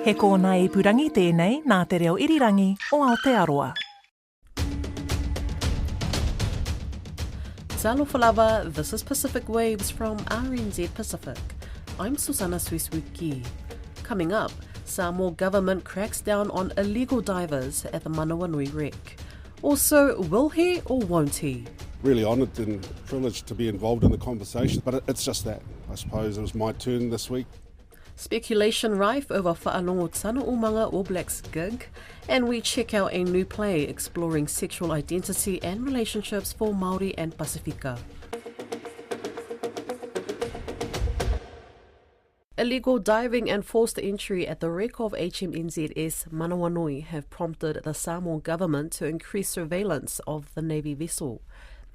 He kōna I purangi tēnei nā te reo irirangi o Aotearoa. Talofa lava, this is Pacific Waves from RNZ Pacific. I'm Susanna Suisuki. Coming up, Samoa government cracks down on illegal divers at the Manawanui wreck. Also, will he or won't he? Really honoured and privileged to be involved in the conversation, but it's just that. I suppose it was my turn this week. Speculation rife over whaalongo Tana Umaga All Blacks gig, and we check out a new play exploring sexual identity and relationships for Maori and Pacifica. Illegal diving and forced entry at the wreck of HMNZS Manawanui have prompted the Samoan government to increase surveillance of the Navy vessel.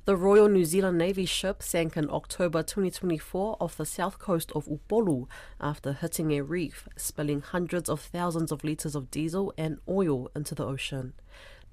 The Royal New Zealand Navy ship sank in October 2024 off the south coast of Upolu after hitting a reef, spilling hundreds of thousands of litres of diesel and oil into the ocean.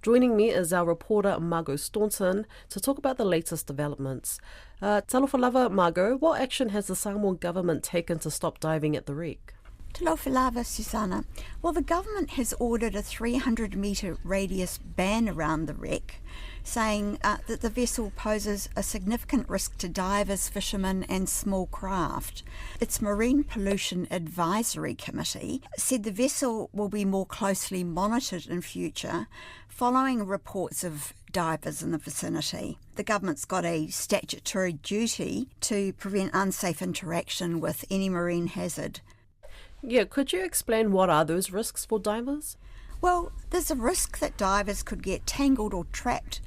Joining me is our reporter Margot Staunton to talk about the latest developments. Talofa lava, Margot, what action has the Samoan government taken to stop diving at the wreck? Talofa lava, Susanna. Well, the government has ordered a 300-metre radius ban around the wreck, saying that the vessel poses a significant risk to divers, fishermen and small craft. Its Marine Pollution Advisory Committee said the vessel will be more closely monitored in future following reports of divers in the vicinity. The government's got a statutory duty to prevent unsafe interaction with any marine hazard. Yeah, could you explain what are those risks for divers? Well, there's a risk that divers could get tangled or trapped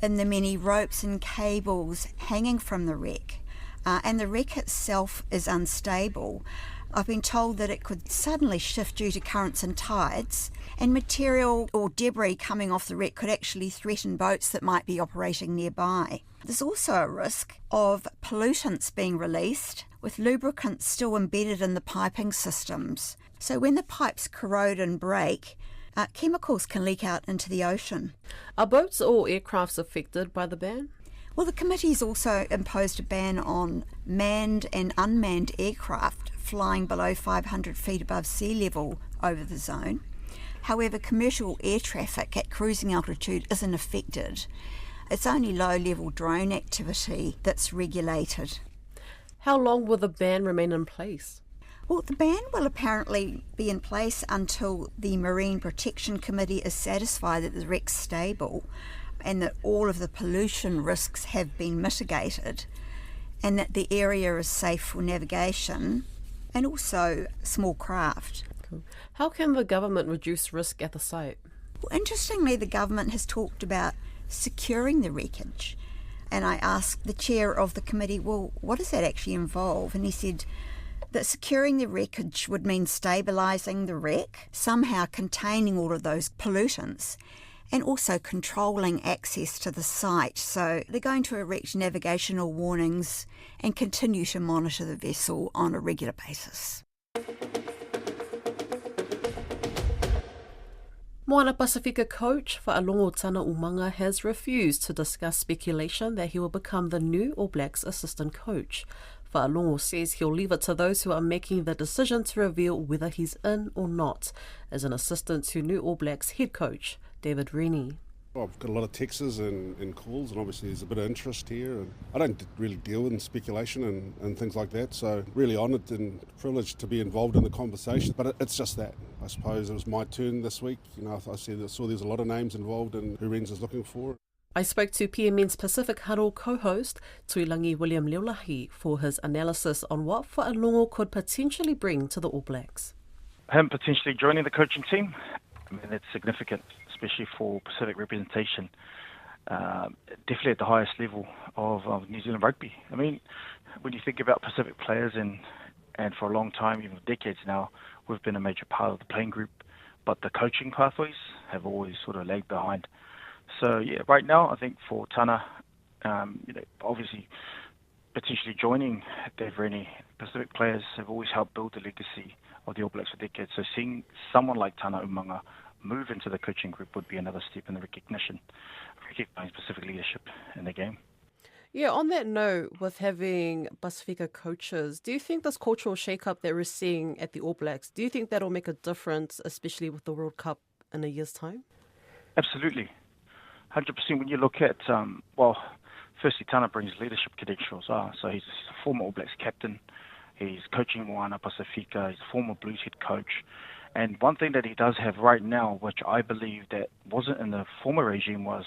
in the many ropes and cables hanging from the wreck. And the wreck itself is unstable. I've been told that it could suddenly shift due to currents and tides, and material or debris coming off the wreck could actually threaten boats that might be operating nearby. There's also a risk of pollutants being released, with lubricants still embedded in the piping systems. So when the pipes corrode and break, chemicals can leak out into the ocean. Are boats or aircrafts affected by the ban? Well, the committee's also imposed a ban on manned and unmanned aircraft flying below 500 feet above sea level over the zone. However, commercial air traffic at cruising altitude isn't affected. It's only low-level drone activity that's regulated. How long will the ban remain in place? Well, the ban will apparently be in place until the Marine Protection Committee is satisfied that the wreck's stable and that all of the pollution risks have been mitigated and that the area is safe for navigation and also small craft. Cool. How can the government reduce risk at the site? Well, interestingly, the government has talked about securing the wreckage. And I asked the chair of the committee, well, what does that actually involve? And he said that securing the wreckage would mean stabilising the wreck, somehow containing all of those pollutants, and also controlling access to the site. So they're going to erect navigational warnings and continue to monitor the vessel on a regular basis. Moana Pacifica coach whaalongo Tana Umaga has refused to discuss speculation that he will become the new All Blacks assistant coach. Whaalongo says he'll leave it to those who are making the decision to reveal whether he's in or not as an assistant to new All Blacks head coach David Rennie. Well, I've got a lot of texts and calls, and obviously there's a bit of interest here. And I don't really deal in speculation and things like that, so really honoured and privileged to be involved in the conversation. But it's just that. I suppose it was my turn this week. You know, I saw there's a lot of names involved in who Renz is looking for. I spoke to PMN's Pacific Huddle co-host Tuilangi William Leolahi for his analysis on what Whaalongo could potentially bring to the All Blacks. Him potentially joining the coaching team, I mean, it's significant, especially for Pacific representation, definitely at the highest level of New Zealand rugby. I mean, when you think about Pacific players, and for a long time, even decades now, we've been a major part of the playing group, but the coaching pathways have always sort of lagged behind. So, yeah, right now, I think for Tana, obviously, potentially joining Dave Rennie, Pacific players have always helped build the legacy of the All Blacks for decades. So seeing someone like Tana Umaga move into the coaching group would be another step in the recognize Pacific leadership in the game. Yeah, on that note, with having Pacifica coaches, do you think this cultural shake-up that we're seeing at the All Blacks, do you think that'll make a difference, especially with the World Cup in a year's time? Absolutely. 100% when you look at, firstly, Tana brings leadership credentials. So he's a former All Blacks captain. He's coaching Moana Pacifica. He's a former Blues head coach. And one thing that he does have right now, which I believe that wasn't in the former regime, was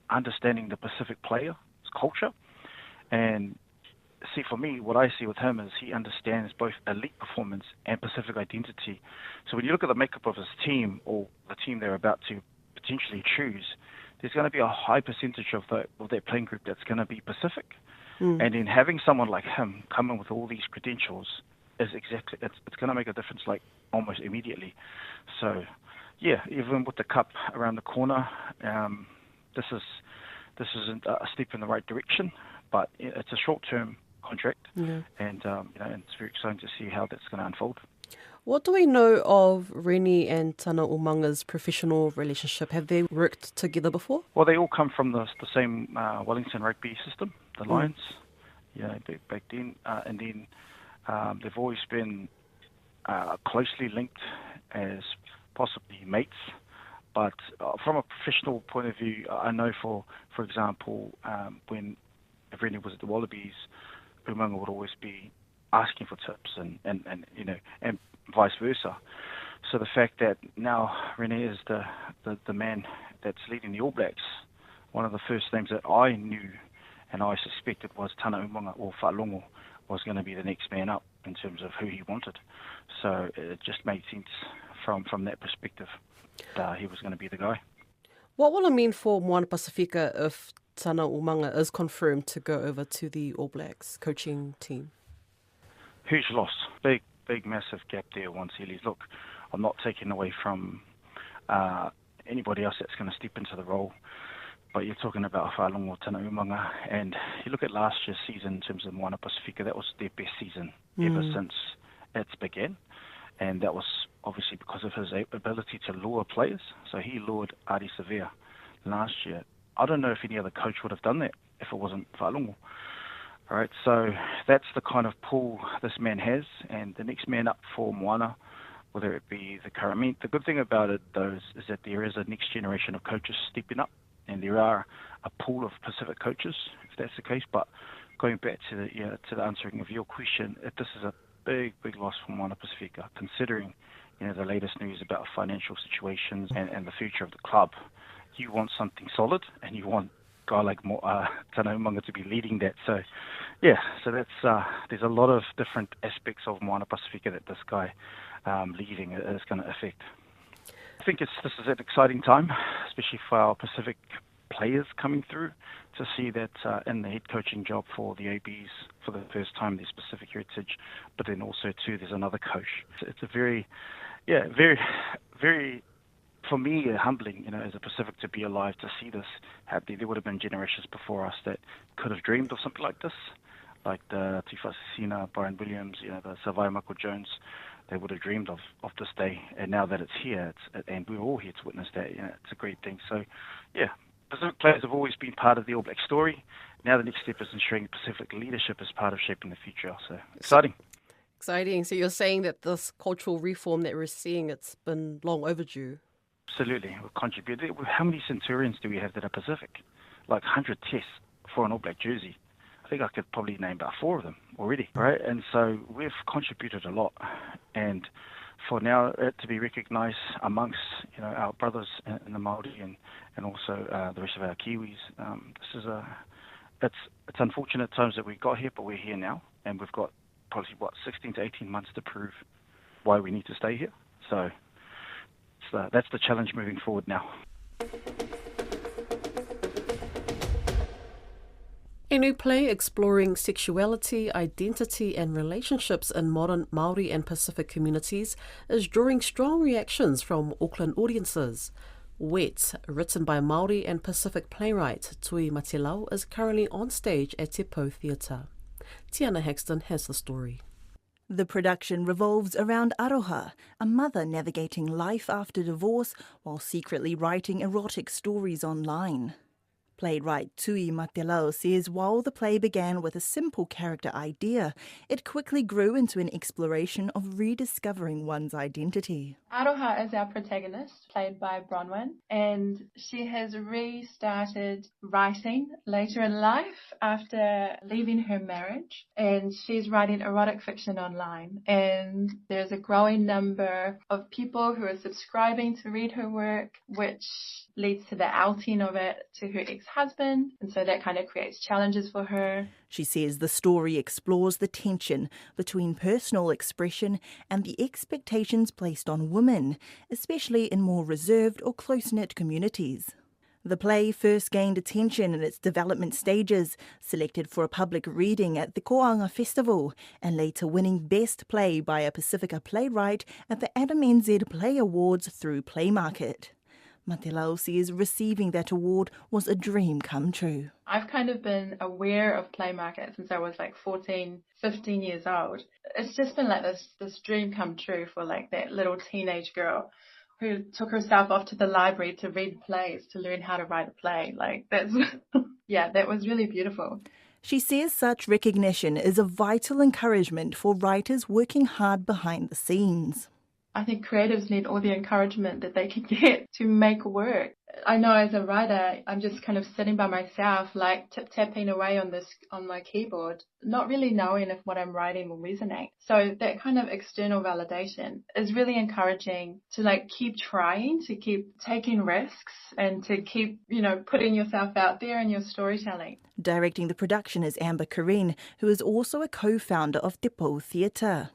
understanding the Pacific player's culture. And see, for me, what I see with him is he understands both elite performance and Pacific identity. So when you look at the makeup of his team, or the team they're about to potentially choose, there's going to be a high percentage of their playing group that's going to be Pacific. And in having someone like him come in with all these credentials is it's going to make a difference like almost immediately. So, yeah, even with the cup around the corner, this isn't a step in the right direction, but it's a short-term contract, and it's very exciting to see how that's going to unfold. What do we know of Rene and Tana Umanga's professional relationship? Have they worked together before? Well, they all come from the same Wellington rugby system, the Lions, back then. And then they've always been closely linked as possibly mates. But from a professional point of view, I know, for example, when Rene was at the Wallabies, Umaga would always be asking for tips and vice versa. So the fact that now Rene is the man that's leading the All Blacks, one of the first names that I knew and I suspected was Tana Umaga or Whaalongo was going to be the next man up in terms of who he wanted. So it just made sense from that perspective that he was going to be the guy. What will it mean for Moana Pacifica if Tana Umaga is confirmed to go over to the All Blacks coaching team? Huge loss. Big, massive gap there once he leaves. Look, I'm not taking away from anybody else that's going to step into the role, but you're talking about Whaalongo or Tana Umaga, and you look at last year's season in terms of Moana Pacifica, that was their best season ever since it's began, and that was obviously because of his ability to lure players. So he lured Ari Sevilla last year. I don't know if any other coach would have done that if it wasn't Whaalongo. All right, so that's the kind of pull this man has, and the next man up for Moana, whether it be the current. I mean, the good thing about it, though, is that there is a next generation of coaches stepping up, and there are a pool of Pacific coaches, if that's the case. But going back to the answering of your question, this is a big loss for Moana Pacifica, considering the latest news about financial situations and the future of the club. You want something solid, and you want a guy like Tana Umaga to be leading that. So, so that's there's a lot of different aspects of Moana Pacifica that this guy leaving is going to affect. I think this is an exciting time, especially for our Pacific players coming through, to see that in the head coaching job for the ABs for the first time, there's Pacific heritage, but then also too there's another coach. It's a very, for me, humbling, as a Pacific, to be alive to see this happening. There would have been generations before us that could have dreamed of something like this, like the Tifasina, Brian Williams, the Savai Michael Jones. They would have dreamed of this day, and now that it's here, and we're all here to witness that, it's a great thing. So, Pacific players have always been part of the All Black story. Now the next step is ensuring Pacific leadership is part of shaping the future. So, exciting. Exciting. So you're saying that this cultural reform that we're seeing, it's been long overdue. Absolutely. We've contributed. How many Centurions do we have that are Pacific? Like 100 tests for an All Black jersey. I think I could probably name about 4 of them already, right? And so we've contributed a lot. And for now it to be recognised amongst our brothers in the Maori and also the rest of our Kiwis, this is it's unfortunate times that we got here, but we're here now, and we've got probably 16 to 18 months to prove why we need to stay here. So that's the challenge moving forward now. A new play exploring sexuality, identity and relationships in modern Maori and Pacific communities is drawing strong reactions from Auckland audiences. Wet, written by Maori and Pacific playwright Tui Matilau, is currently on stage at Te Pou Theatre. Tiana Hexton has the story. The production revolves around Aroha, a mother navigating life after divorce while secretly writing erotic stories online. Playwright Tui Matelao says while the play began with a simple character idea, it quickly grew into an exploration of rediscovering one's identity. Aroha is our protagonist, played by Bronwyn, and she has restarted writing later in life after leaving her marriage, and she's writing erotic fiction online, and there's a growing number of people who are subscribing to read her work, which leads to the outing of it to her ex-husband, and so that kind of creates challenges for her. She says the story explores the tension between personal expression and the expectations placed on women, especially in more reserved or close-knit communities. The play first gained attention in its development stages, selected for a public reading at the Koanga Festival, and later winning Best Play by a Pacifica playwright at the Adam NZ Play Awards through Playmarket. Matelao says receiving that award was a dream come true. I've kind of been aware of Playmarket since I was like 14, 15 years old. It's just been like this dream come true for like that little teenage girl who took herself off to the library to read plays, to learn how to write a play. Like that's, yeah, that was really beautiful. She says such recognition is a vital encouragement for writers working hard behind the scenes. I think creatives need all the encouragement that they can get to make work. I know as a writer, I'm just kind of sitting by myself, like tap-tapping away on my keyboard, not really knowing if what I'm writing will resonate. So that kind of external validation is really encouraging to like keep trying, to keep taking risks, and to keep, putting yourself out there in your storytelling. Directing the production is Amber Kareen, who is also a co-founder of Te Pou Theatre.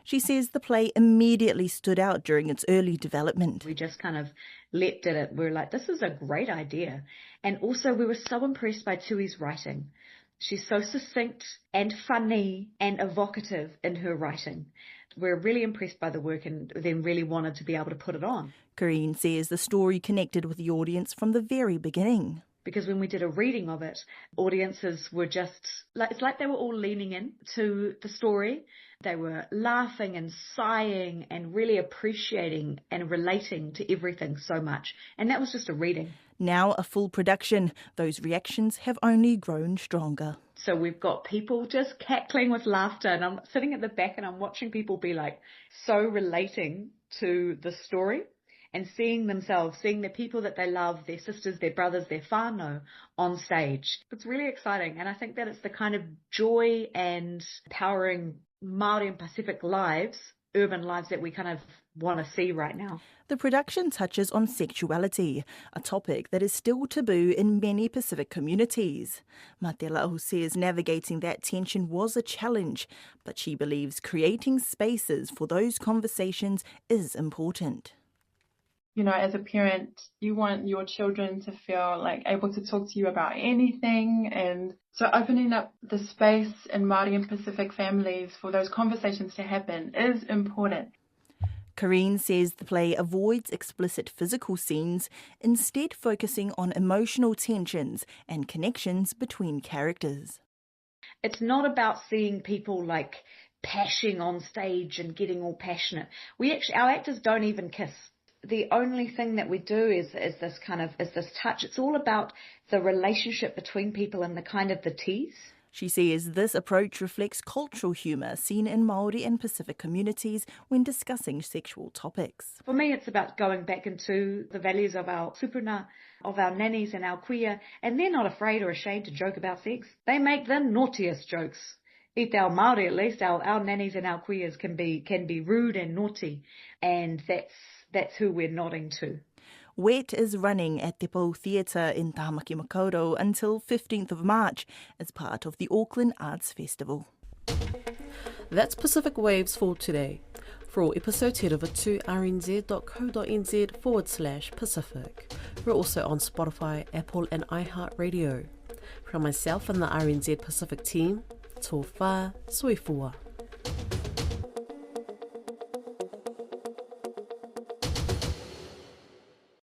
She says the play immediately stood out during its early development. We just kind of leapt at it. We were like, this is a great idea. And also we were so impressed by Tui's writing. She's so succinct and funny and evocative in her writing. We're really impressed by the work and then really wanted to be able to put it on. Kareen says the story connected with the audience from the very beginning. Because when we did a reading of it, audiences were just, it's like they were all leaning in to the story. They were laughing and sighing and really appreciating and relating to everything so much. And that was just a reading. Now a full production, those reactions have only grown stronger. So we've got people just cackling with laughter, and I'm sitting at the back and I'm watching people be like so relating to the story. And seeing themselves, seeing the people that they love, their sisters, their brothers, their whānau on stage. It's really exciting. And I think that it's the kind of joy and empowering Maori and Pacific lives, urban lives, that we kind of want to see right now. The production touches on sexuality, a topic that is still taboo in many Pacific communities. Matelao says navigating that tension was a challenge, but she believes creating spaces for those conversations is important. As a parent, you want your children to feel like able to talk to you about anything. And so opening up the space in Maori and Pacific families for those conversations to happen is important. Kareen says the play avoids explicit physical scenes, instead focusing on emotional tensions and connections between characters. It's not about seeing people like pashing on stage and getting all passionate. Our actors don't even kiss. The only thing that we do is this touch. It's all about the relationship between people and the kind of the tease. She says this approach reflects cultural humour seen in Maori and Pacific communities when discussing sexual topics. For me, it's about going back into the values of our tupuna, of our nannies and our kuia, and they're not afraid or ashamed to joke about sex. They make the naughtiest jokes. I te ao Māori, at least, our nannies and our kuias can be rude and naughty, and that's who we're nodding to. Wet is running at Te Pou Theatre in Tāmaki Makaurau until 15th of March as part of the Auckland Arts Festival. That's Pacific Waves for today. For all episodes, head over to rnz.co.nz/Pacific. We're also on Spotify, Apple and iHeartRadio. From myself and the RNZ Pacific team, tō whā, soi fua.